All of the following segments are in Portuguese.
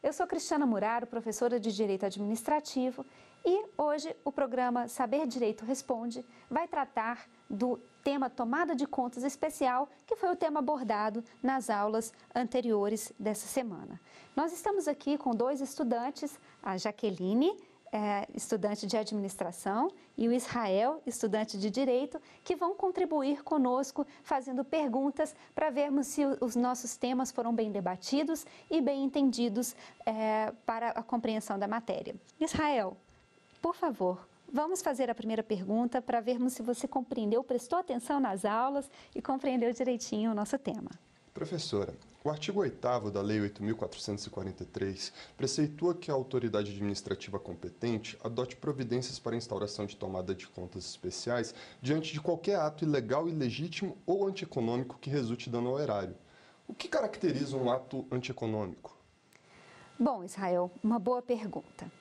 Eu sou Cristiana Muraro, professora de Direito Administrativo, e hoje o programa Saber Direito Responde vai tratar do tema Tomada de Contas Especial, que foi o tema abordado nas aulas anteriores dessa semana. Nós estamos aqui com dois estudantes, a Jaqueline, estudante de Administração, e o Israel, estudante de Direito, que vão contribuir conosco fazendo perguntas para vermos se os nossos temas foram bem debatidos e bem entendidos para a compreensão da matéria. Israel, por favor, vamos fazer a primeira pergunta para vermos se você compreendeu, prestou atenção nas aulas e compreendeu direitinho o nosso tema. Professora, o artigo 8º da Lei 8.443 preceitua que a autoridade administrativa competente adote providências para a instauração de tomada de contas especiais diante de qualquer ato ilegal, ilegítimo ou antieconômico que resulte dano ao erário. O que caracteriza um ato antieconômico? Bom, Israel, uma boa pergunta.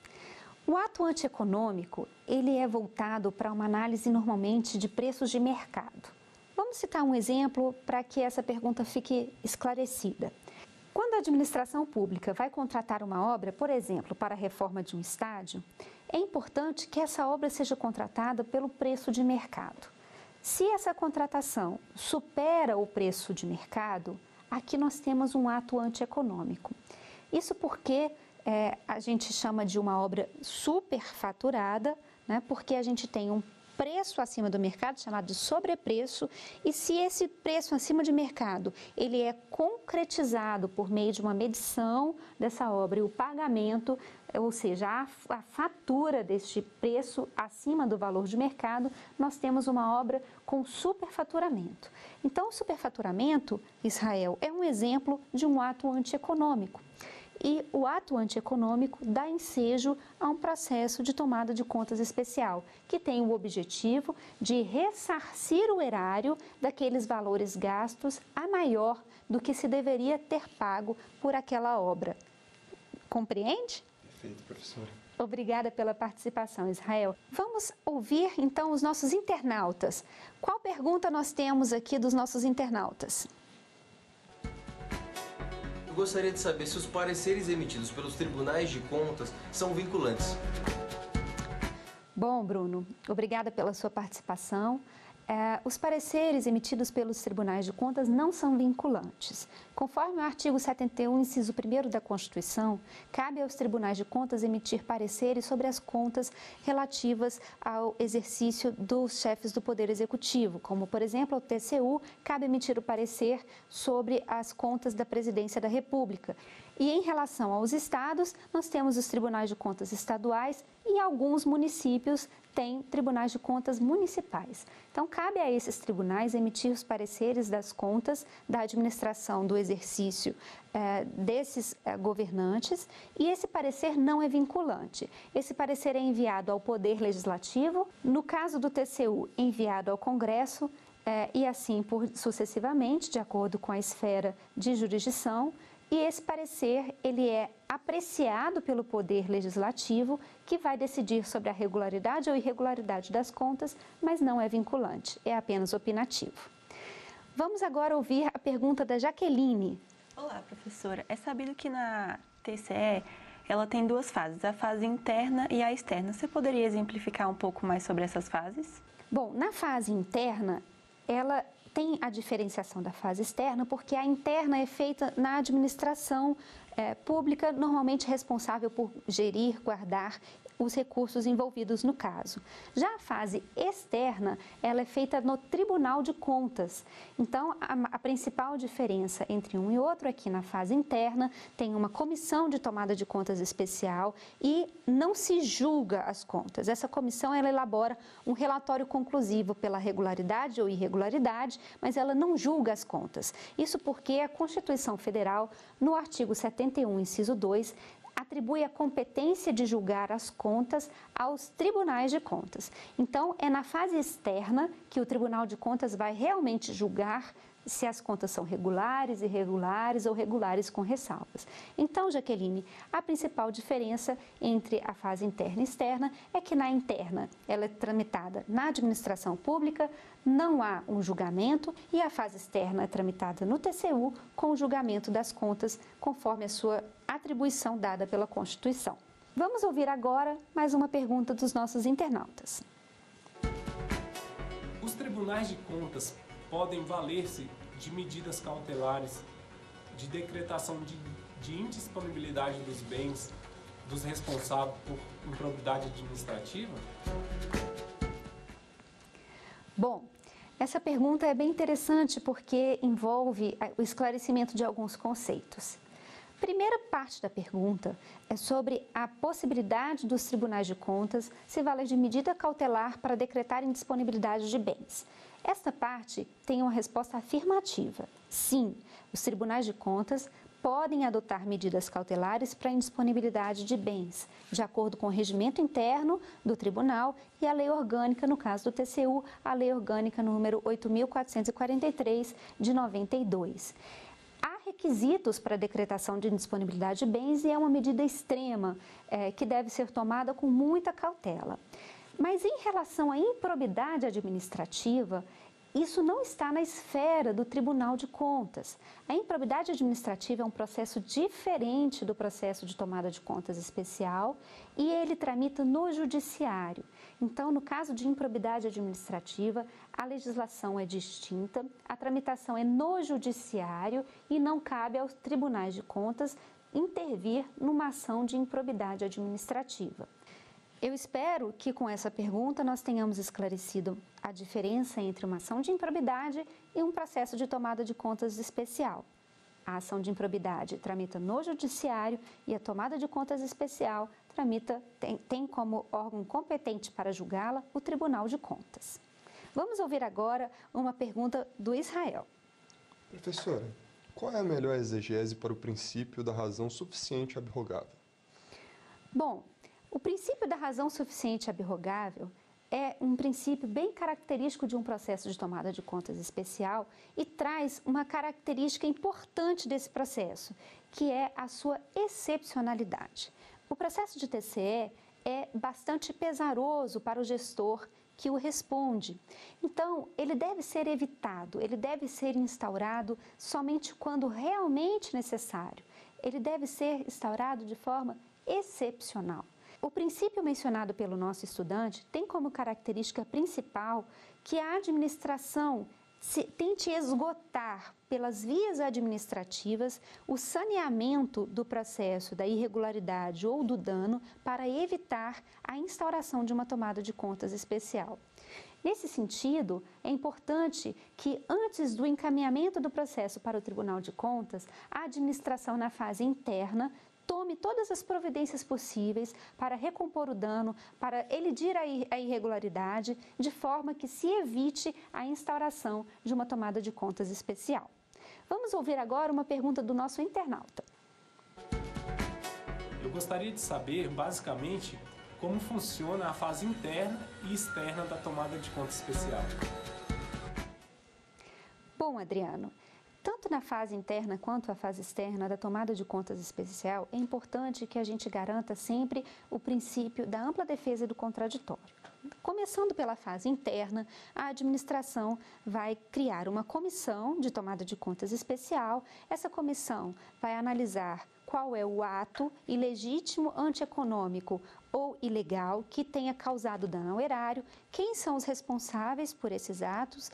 O ato antieconômico, ele é voltado para uma análise normalmente de preços de mercado. Vamos citar um exemplo para que essa pergunta fique esclarecida. Quando a administração pública vai contratar uma obra, por exemplo, para a reforma de um estádio, é importante que essa obra seja contratada pelo preço de mercado. Se essa contratação supera o preço de mercado, aqui nós temos um ato antieconômico. Isso porque a gente chama de uma obra superfaturada, né, porque a gente tem um preço acima do mercado, chamado de sobrepreço, e se esse preço acima de mercado, ele é concretizado por meio de uma medição dessa obra e o pagamento, ou seja, a fatura deste preço acima do valor de mercado, nós temos uma obra com superfaturamento. Então, o superfaturamento, Israel, é um exemplo de um ato antieconômico. E o ato antieconômico dá ensejo a um processo de tomada de contas especial, que tem o objetivo de ressarcir o erário daqueles valores gastos a maior do que se deveria ter pago por aquela obra. Compreende? Perfeito, professora. Obrigada pela participação, Israel. Vamos ouvir, então, os nossos internautas. Qual pergunta nós temos aqui dos nossos internautas? Gostaria de saber se os pareceres emitidos pelos tribunais de contas são vinculantes. Bom, Bruno, obrigada pela sua participação. Os pareceres emitidos pelos tribunais de contas não são vinculantes. Conforme o artigo 71, inciso 1º da Constituição, cabe aos tribunais de contas emitir pareceres sobre as contas relativas ao exercício dos chefes do Poder Executivo, como, por exemplo, ao TCU, cabe emitir o parecer sobre as contas da Presidência da República. E em relação aos estados, nós temos os tribunais de contas estaduais e alguns municípios têm tribunais de contas municipais. Então, cabe a esses tribunais emitir os pareceres das contas da administração do exercício desses governantes, e esse parecer não é vinculante. Esse parecer é enviado ao Poder Legislativo, no caso do TCU, enviado ao Congresso, e assim sucessivamente, de acordo com a esfera de jurisdição. E esse parecer, ele é apreciado pelo Poder Legislativo, que vai decidir sobre a regularidade ou irregularidade das contas, mas não é vinculante, é apenas opinativo. Vamos agora ouvir a pergunta da Jaqueline. Olá, professora. É sabido que na TCE ela tem duas fases, a fase interna e a externa. Você poderia exemplificar um pouco mais sobre essas fases? Bom, na fase interna, ela tem a diferenciação da fase externa, porque a interna é feita na administração pública, normalmente responsável por gerir, guardar os recursos envolvidos no caso. Já a fase externa, ela é feita no Tribunal de Contas. Então, a principal diferença entre um e outro é que na fase interna tem uma comissão de tomada de contas especial e não se julga as contas. Essa comissão, ela elabora um relatório conclusivo pela regularidade ou irregularidade, mas ela não julga as contas. Isso porque a Constituição Federal, no artigo 71, inciso 2, atribui a competência de julgar as contas aos tribunais de contas. Então, é na fase externa que o Tribunal de Contas vai realmente julgar se as contas são regulares, irregulares ou regulares com ressalvas. Então, Jaqueline, a principal diferença entre a fase interna e externa é que na interna ela é tramitada na administração pública, não há um julgamento, e a fase externa é tramitada no TCU com o julgamento das contas conforme a sua atribuição dada pela Constituição. Vamos ouvir agora mais uma pergunta dos nossos internautas. Os tribunais de contas podem valer-se de medidas cautelares, de decretação de indisponibilidade dos bens dos responsáveis por improbidade administrativa? Bom, essa pergunta é bem interessante porque envolve o esclarecimento de alguns conceitos. Primeira parte da pergunta é sobre a possibilidade dos tribunais de contas se valer de medida cautelar para decretar indisponibilidade de bens. Esta parte tem uma resposta afirmativa. Sim, os tribunais de contas podem adotar medidas cautelares para indisponibilidade de bens, de acordo com o regimento interno do tribunal e a lei orgânica, no caso do TCU, a lei orgânica número 8.443 de 92. Há requisitos para a decretação de indisponibilidade de bens e é uma medida extrema que deve ser tomada com muita cautela. Mas em relação à improbidade administrativa, isso não está na esfera do Tribunal de Contas. A improbidade administrativa é um processo diferente do processo de tomada de contas especial e ele tramita no judiciário. Então, no caso de improbidade administrativa, a legislação é distinta, a tramitação é no judiciário e não cabe aos tribunais de contas intervir numa ação de improbidade administrativa. Eu espero que com essa pergunta nós tenhamos esclarecido a diferença entre uma ação de improbidade e um processo de tomada de contas especial. A ação de improbidade tramita no judiciário e a tomada de contas especial tem como órgão competente para julgá-la o Tribunal de Contas. Vamos ouvir agora uma pergunta do Israel. Professora, qual é a melhor exegese para o princípio da razão suficiente abrogável? Bom, o princípio da razão suficiente abrogável é um princípio bem característico de um processo de tomada de contas especial e traz uma característica importante desse processo, que é a sua excepcionalidade. O processo de TCE é bastante pesaroso para o gestor que o responde. Então, ele deve ser evitado, ele deve ser instaurado somente quando realmente necessário. Ele deve ser instaurado de forma excepcional. O princípio mencionado pelo nosso estudante tem como característica principal que a administração tente esgotar pelas vias administrativas o saneamento do processo da irregularidade ou do dano para evitar a instauração de uma tomada de contas especial. Nesse sentido, é importante que antes do encaminhamento do processo para o Tribunal de Contas, a administração na fase interna tome todas as providências possíveis para recompor o dano, para elidir a irregularidade, de forma que se evite a instauração de uma tomada de contas especial. Vamos ouvir agora uma pergunta do nosso internauta. Eu gostaria de saber, basicamente, como funciona a fase interna e externa da tomada de conta especial. Bom, Adriano, tanto na fase interna quanto a fase externa da tomada de contas especial, é importante que a gente garanta sempre o princípio da ampla defesa e do contraditório. Começando pela fase interna, a administração vai criar uma comissão de tomada de contas especial. Essa comissão vai analisar qual é o ato ilegítimo, antieconômico ou ilegal que tenha causado dano ao erário, quem são os responsáveis por esses atos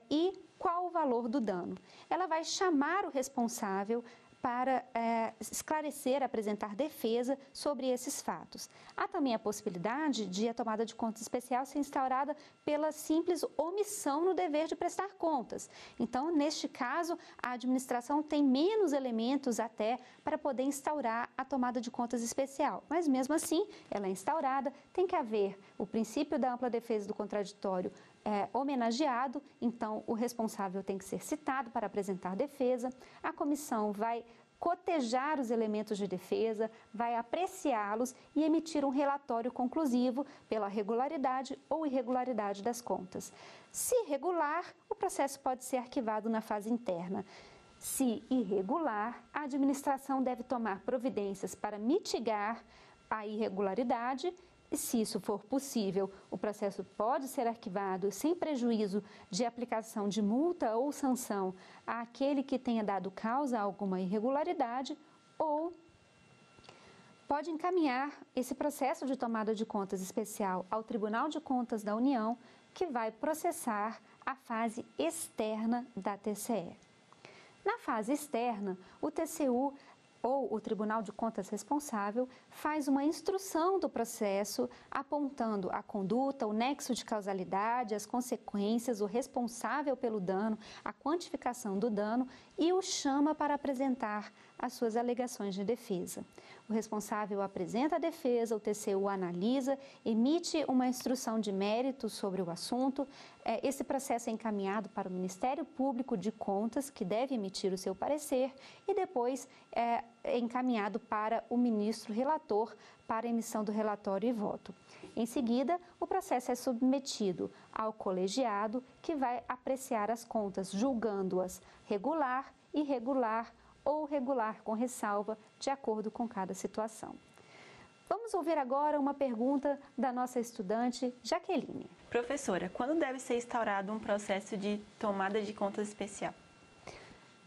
e qual o valor do dano. Ela vai chamar o responsável para esclarecer, apresentar defesa sobre esses fatos. Há também a possibilidade de a tomada de contas especial ser instaurada pela simples omissão no dever de prestar contas. Então, neste caso, a administração tem menos elementos até para poder instaurar a tomada de contas especial. Mas, mesmo assim, ela é instaurada, tem que haver o princípio da ampla defesa do contraditório homenageado, então o responsável tem que ser citado para apresentar defesa, a comissão vai cotejar os elementos de defesa, vai apreciá-los e emitir um relatório conclusivo pela regularidade ou irregularidade das contas. Se regular, o processo pode ser arquivado na fase interna. Se irregular, a administração deve tomar providências para mitigar a irregularidade e, se isso for possível, o processo pode ser arquivado sem prejuízo de aplicação de multa ou sanção àquele que tenha dado causa a alguma irregularidade, ou pode encaminhar esse processo de tomada de contas especial ao Tribunal de Contas da União, que vai processar a fase externa da TCE. Na fase externa, o TCU ou o Tribunal de Contas responsável faz uma instrução do processo apontando a conduta, o nexo de causalidade, as consequências, o responsável pelo dano, a quantificação do dano e o chama para apresentar as suas alegações de defesa. O responsável apresenta a defesa, o TCU analisa, emite uma instrução de mérito sobre o assunto. Esse processo é encaminhado para o Ministério Público de Contas, que deve emitir o seu parecer, e depois é encaminhado para o ministro relator para a emissão do relatório e voto. Em seguida, o processo é submetido ao colegiado, que vai apreciar as contas, julgando-as regular, irregular ou regular com ressalva, de acordo com cada situação. Vamos ouvir agora uma pergunta da nossa estudante Jaqueline. Professora, quando deve ser instaurado um processo de tomada de contas especial?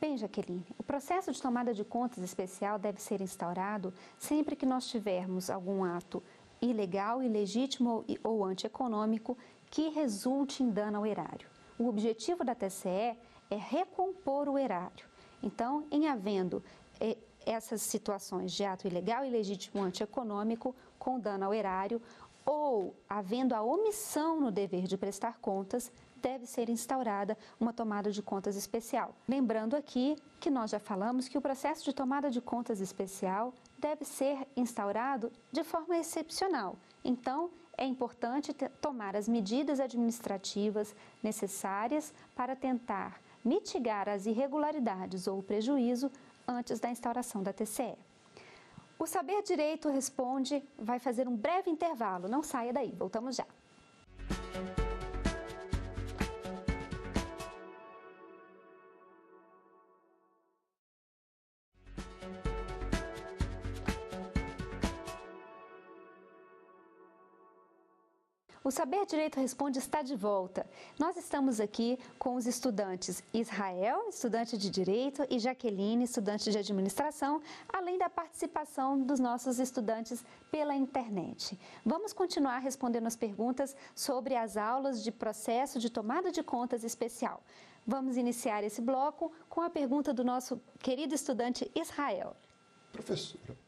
Bem, Jaqueline, o processo de tomada de contas especial deve ser instaurado sempre que nós tivermos algum ato ilegal, ilegítimo ou antieconômico que resulte em dano ao erário. O objetivo da TCE é recompor o erário. Então, em havendo essas situações de ato ilegal, ilegítimo, antieconômico com dano ao erário, ou havendo a omissão no dever de prestar contas, deve ser instaurada uma tomada de contas especial. Lembrando aqui que nós já falamos que o processo de tomada de contas especial deve ser instaurado de forma excepcional. Então, é importante tomar as medidas administrativas necessárias para tentar mitigar as irregularidades ou o prejuízo antes da instauração da TCE. O Saber Direito Responde vai fazer um breve intervalo. Não saia daí, voltamos já. O Saber Direito Responde está de volta. Nós estamos aqui com os estudantes Israel, estudante de Direito, e Jaqueline, estudante de Administração, além da participação dos nossos estudantes pela internet. Vamos continuar respondendo as perguntas sobre as aulas de processo de tomada de contas especial. Vamos iniciar esse bloco com a pergunta do nosso querido estudante Israel. Professora,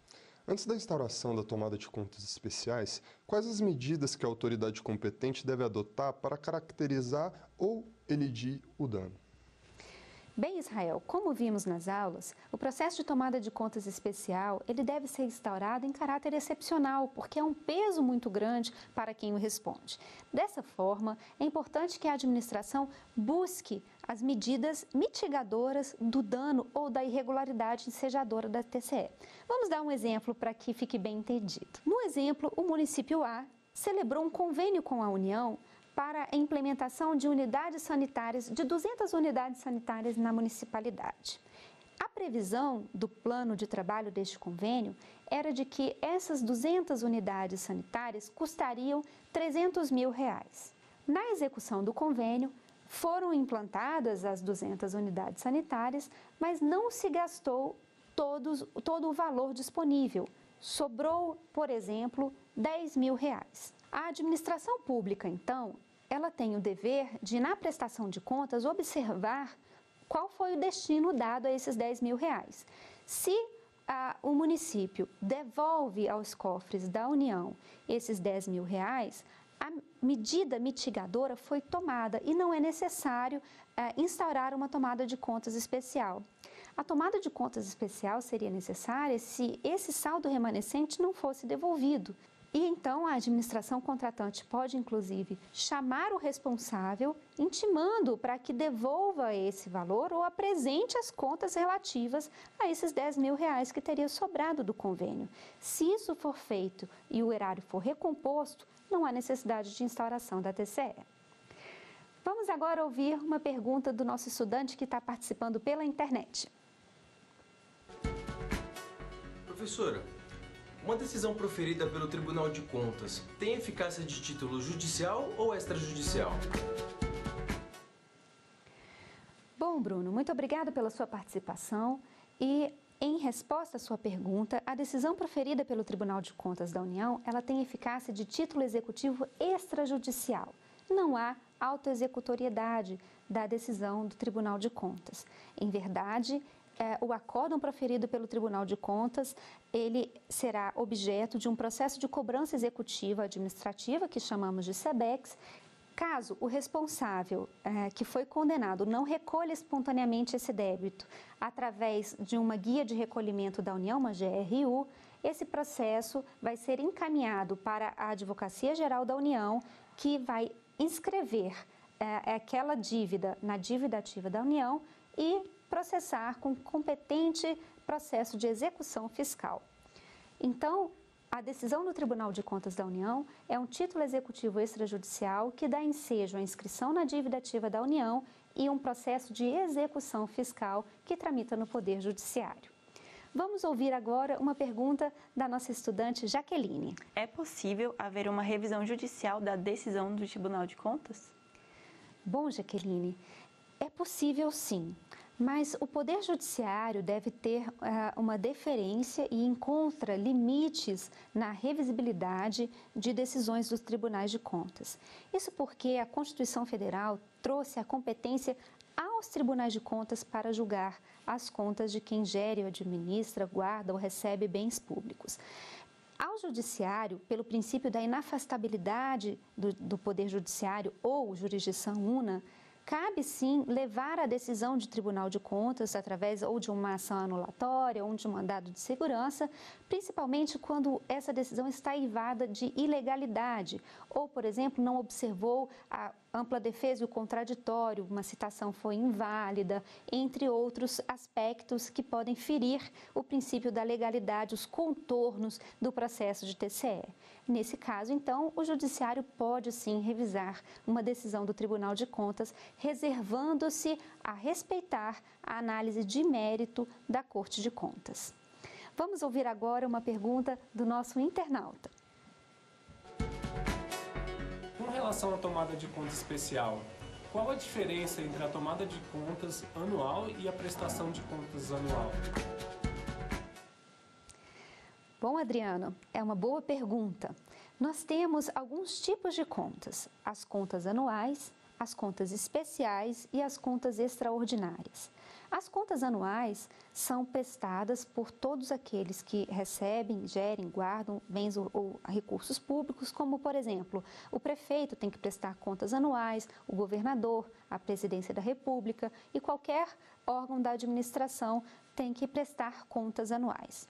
antes da instauração da tomada de contas especiais, quais as medidas que a autoridade competente deve adotar para caracterizar ou elidir o dano? Bem, Israel, como vimos nas aulas, o processo de tomada de contas especial, ele deve ser instaurado em caráter excepcional, porque é um peso muito grande para quem o responde. Dessa forma, é importante que a administração busque as medidas mitigadoras do dano ou da irregularidade ensejadora da TCE. Vamos dar um exemplo para que fique bem entendido. No exemplo, o município A celebrou um convênio com a União para a implementação de unidades sanitárias, de 200 unidades sanitárias na municipalidade. A previsão do plano de trabalho deste convênio era de que essas 200 unidades sanitárias custariam R$300 mil. Na execução do convênio, foram implantadas as 200 unidades sanitárias, mas não se gastou todo o valor disponível. Sobrou, por exemplo, R$10 mil. A administração pública, então, ela tem o dever de, na prestação de contas, observar qual foi o destino dado a esses R$10 mil. Se o município devolve aos cofres da União esses R$10 mil, a medida mitigadora foi tomada e não é necessário instaurar uma tomada de contas especial. A tomada de contas especial seria necessária se esse saldo remanescente não fosse devolvido. E então a administração contratante pode, inclusive, chamar o responsável, intimando para que devolva esse valor ou apresente as contas relativas a esses R$10.000 que teria sobrado do convênio. Se isso for feito e o erário for recomposto, não há necessidade de instauração da TCE. Vamos agora ouvir uma pergunta do nosso estudante que está participando pela internet. Professora, uma decisão proferida pelo Tribunal de Contas tem eficácia de título judicial ou extrajudicial? Bom, Bruno, muito obrigada pela sua participação e, em resposta à sua pergunta, a decisão proferida pelo Tribunal de Contas da União, ela tem eficácia de título executivo extrajudicial. Não há autoexecutoriedade da decisão do Tribunal de Contas. Em verdade, o acórdão proferido pelo Tribunal de Contas, ele será objeto de um processo de cobrança executiva administrativa, que chamamos de CEBEX. Caso o responsável que foi condenado não recolha espontaneamente esse débito através de uma guia de recolhimento da União, uma GRU, esse processo vai ser encaminhado para a Advocacia Geral da União, que vai inscrever aquela dívida na dívida ativa da União e processar com competente processo de execução fiscal. Então, a decisão do Tribunal de Contas da União é um título executivo extrajudicial que dá ensejo à inscrição na dívida ativa da União e um processo de execução fiscal que tramita no Poder Judiciário. Vamos ouvir agora uma pergunta da nossa estudante Jaqueline. É possível haver uma revisão judicial da decisão do Tribunal de Contas? Bom, Jaqueline, é possível sim. Mas o Poder Judiciário deve ter uma deferência e encontra limites na revisibilidade de decisões dos tribunais de contas. Isso porque a Constituição Federal trouxe a competência aos tribunais de contas para julgar as contas de quem gere ou administra, guarda ou recebe bens públicos. Ao Judiciário, pelo princípio da inafastabilidade do Poder Judiciário ou jurisdição una, cabe sim levar a decisão de Tribunal de Contas através ou de uma ação anulatória ou de um mandado de segurança, principalmente quando essa decisão está eivada de ilegalidade ou, por exemplo, não observou a ampla defesa e o contraditório, uma citação foi inválida, entre outros aspectos que podem ferir o princípio da legalidade, os contornos do processo de TCE. Nesse caso, então, o Judiciário pode sim revisar uma decisão do Tribunal de Contas, reservando-se a respeitar a análise de mérito da Corte de Contas. Vamos ouvir agora uma pergunta do nosso internauta. Com relação à tomada de conta especial, qual a diferença entre a tomada de contas anual e a prestação de contas anual? Bom, Adriano, é uma boa pergunta. Nós temos alguns tipos de contas: as contas anuais, as contas especiais e as contas extraordinárias. As contas anuais são prestadas por todos aqueles que recebem, gerem, guardam bens ou recursos públicos, como, por exemplo, o prefeito tem que prestar contas anuais, o governador, a presidência da República e qualquer órgão da administração tem que prestar contas anuais.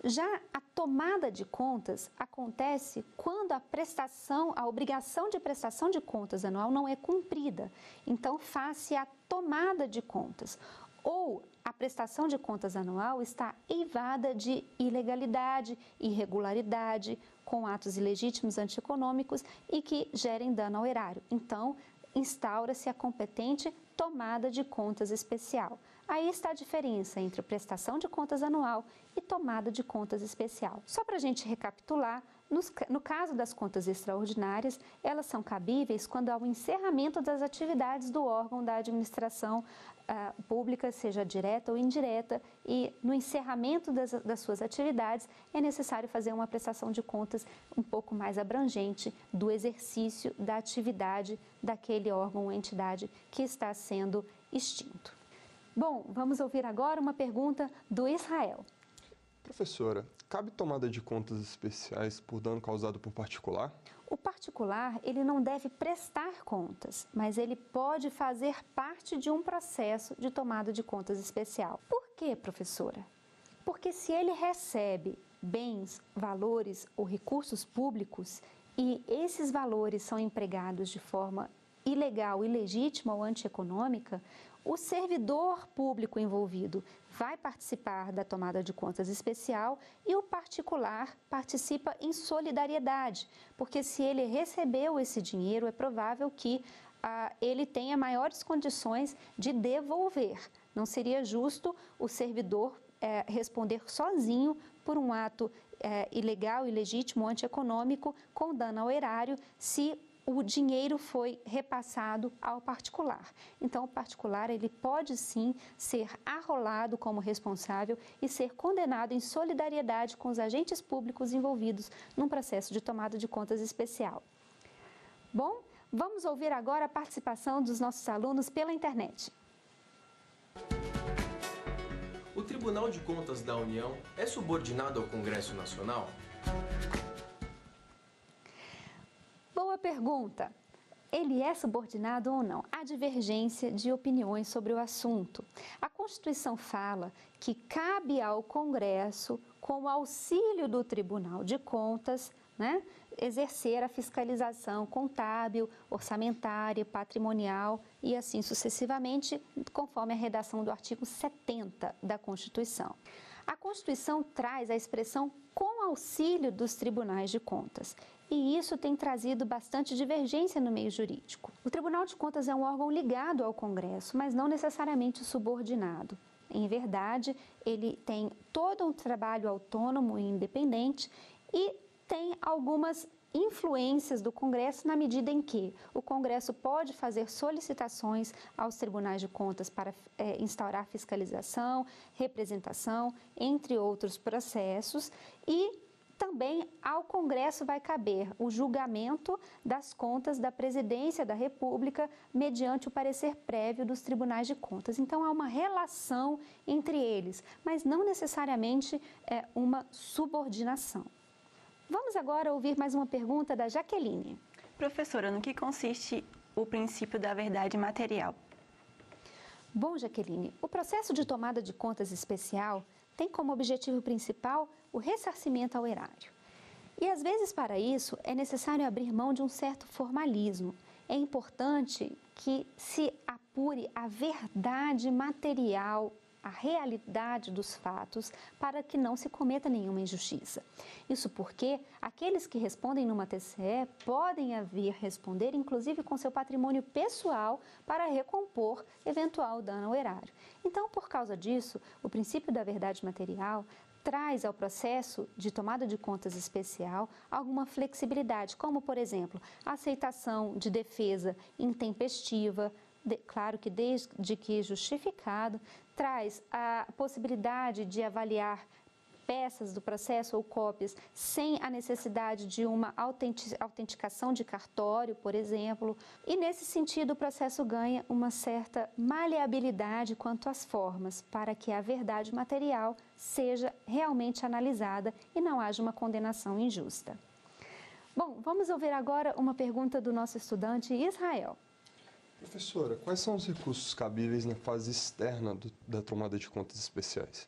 Já a tomada de contas acontece quando a obrigação de prestação de contas anual não é cumprida. Então, faz-se a tomada de contas. Ou a prestação de contas anual está eivada de ilegalidade, irregularidade, com atos ilegítimos antieconômicos e que gerem dano ao erário. Então, instaura-se a competente tomada de contas especial. Aí está a diferença entre prestação de contas anual e tomada de contas especial. Só para a gente recapitular, no caso das contas extraordinárias, elas são cabíveis quando há o encerramento das atividades do órgão da administração pública, seja direta ou indireta, e no encerramento das suas atividades é necessário fazer uma prestação de contas um pouco mais abrangente do exercício da atividade daquele órgão ou entidade que está sendo extinto. Bom, vamos ouvir agora uma pergunta do Israel. Professora, cabe tomada de contas especiais por dano causado por particular? O particular, ele não deve prestar contas, mas ele pode fazer parte de um processo de tomada de contas especial. Por quê, professora? Porque se ele recebe bens, valores ou recursos públicos e esses valores são empregados de forma ilegal, ilegítima ou antieconômica, o servidor público envolvido vai participar da tomada de contas especial e o particular participa em solidariedade, porque se ele recebeu esse dinheiro, é provável que ele tenha maiores condições de devolver. Não seria justo o servidor responder sozinho por um ato ilegal, ilegítimo, antieconômico, com dano ao erário, se o dinheiro foi repassado ao particular. Então, o particular ele pode sim ser arrolado como responsável e ser condenado em solidariedade com os agentes públicos envolvidos num processo de tomada de contas especial. Bom, vamos ouvir agora a participação dos nossos alunos pela internet. O Tribunal de Contas da União é subordinado ao Congresso Nacional? Boa pergunta. Ele é subordinado ou não? Há divergência de opiniões sobre o assunto. A Constituição fala que cabe ao Congresso, com o auxílio do Tribunal de Contas, exercer a fiscalização contábil, orçamentária, patrimonial e assim sucessivamente, conforme a redação do artigo 70 da Constituição. A Constituição traz a expressão com auxílio dos tribunais de contas. E isso tem trazido bastante divergência no meio jurídico. O Tribunal de Contas é um órgão ligado ao Congresso, mas não necessariamente subordinado. Em verdade, ele tem todo um trabalho autônomo e independente e tem algumas influências do Congresso na medida em que o Congresso pode fazer solicitações aos tribunais de contas para instaurar fiscalização, representação, entre outros processos, e também ao Congresso vai caber o julgamento das contas da Presidência da República mediante o parecer prévio dos tribunais de contas. Então, há uma relação entre eles, mas não necessariamente uma subordinação. Vamos agora ouvir mais uma pergunta da Jaqueline. Professora, no que consiste o princípio da verdade material? Bom, Jaqueline, o processo de tomada de contas especial tem como objetivo principal o ressarcimento ao erário. E, às vezes, para isso, é necessário abrir mão de um certo formalismo. É importante que se apure a verdade material, a realidade dos fatos, para que não se cometa nenhuma injustiça. Isso porque aqueles que respondem numa TCE podem vir responder, inclusive com seu patrimônio pessoal, para recompor eventual dano ao erário. Então, por causa disso, o princípio da verdade material traz ao processo de tomada de contas especial alguma flexibilidade, como, por exemplo, a aceitação de defesa intempestiva, claro que desde que justificado, traz a possibilidade de avaliar peças do processo ou cópias sem a necessidade de uma autenticação de cartório, por exemplo. E, nesse sentido, o processo ganha uma certa maleabilidade quanto às formas, para que a verdade material seja realmente analisada e não haja uma condenação injusta. Bom, vamos ouvir agora uma pergunta do nosso estudante Israel. Professora, quais são os recursos cabíveis na fase externa da tomada de contas especiais?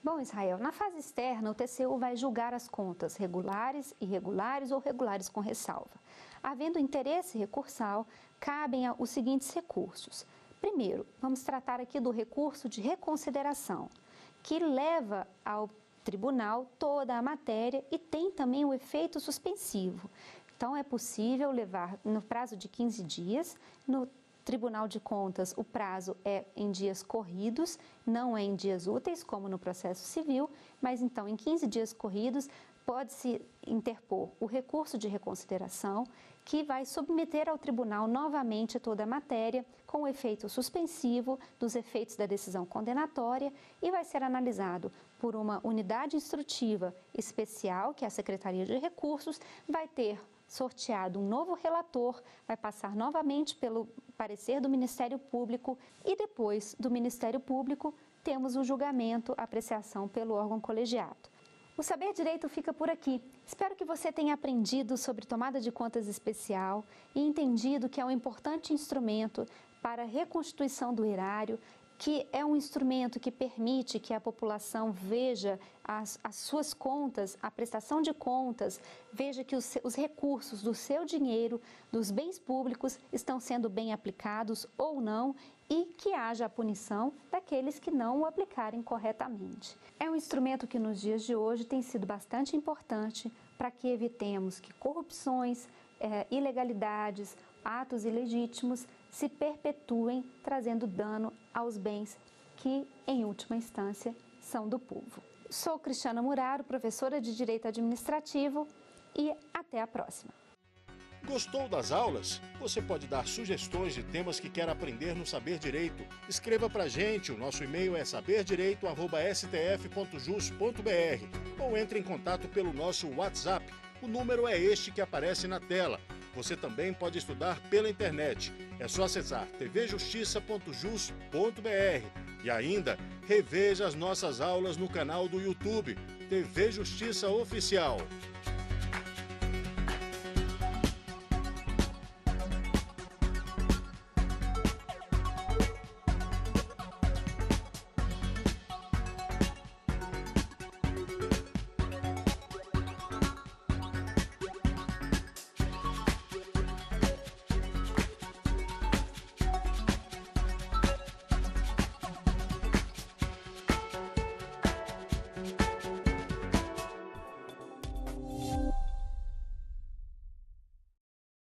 Bom, Israel, na fase externa, o TCU vai julgar as contas regulares, irregulares ou regulares com ressalva. Havendo interesse recursal, cabem os seguintes recursos. Primeiro, vamos tratar aqui do recurso de reconsideração, que leva ao tribunal toda a matéria e tem também o efeito suspensivo. Então, é possível levar no prazo de 15 dias, no Tribunal de Contas o prazo é em dias corridos, não é em dias úteis, como no processo civil, mas então em 15 dias corridos pode-se interpor o recurso de reconsideração, que vai submeter ao tribunal novamente toda a matéria com o efeito suspensivo dos efeitos da decisão condenatória e vai ser analisado por uma unidade instrutiva especial, que é a Secretaria de Recursos, vai ter sorteado um novo relator, vai passar novamente pelo parecer do Ministério Público e depois do Ministério Público temos o julgamento, a apreciação pelo órgão colegiado. O Saber Direito fica por aqui. Espero que você tenha aprendido sobre tomada de contas especial e entendido que é um importante instrumento para a reconstituição do erário, que é um instrumento que permite que a população veja as suas contas, a prestação de contas, veja que os recursos do seu dinheiro, dos bens públicos, estão sendo bem aplicados ou não e que haja a punição daqueles que não o aplicarem corretamente. É um instrumento que nos dias de hoje tem sido bastante importante para que evitemos que corrupções, ilegalidades, atos ilegítimos se perpetuem, trazendo dano aos bens que, em última instância, são do povo. Sou Cristiana Muraro, professora de Direito Administrativo, e até a próxima. Gostou das aulas? Você pode dar sugestões de temas que quer aprender no Saber Direito. Escreva pra gente, o nosso e-mail é saberdireito@stf.jus.br ou entre em contato pelo nosso WhatsApp. O número é este que aparece na tela. Você também pode estudar pela internet. É só acessar tvjustiça.jus.br e ainda reveja as nossas aulas no canal do YouTube, TV Justiça Oficial.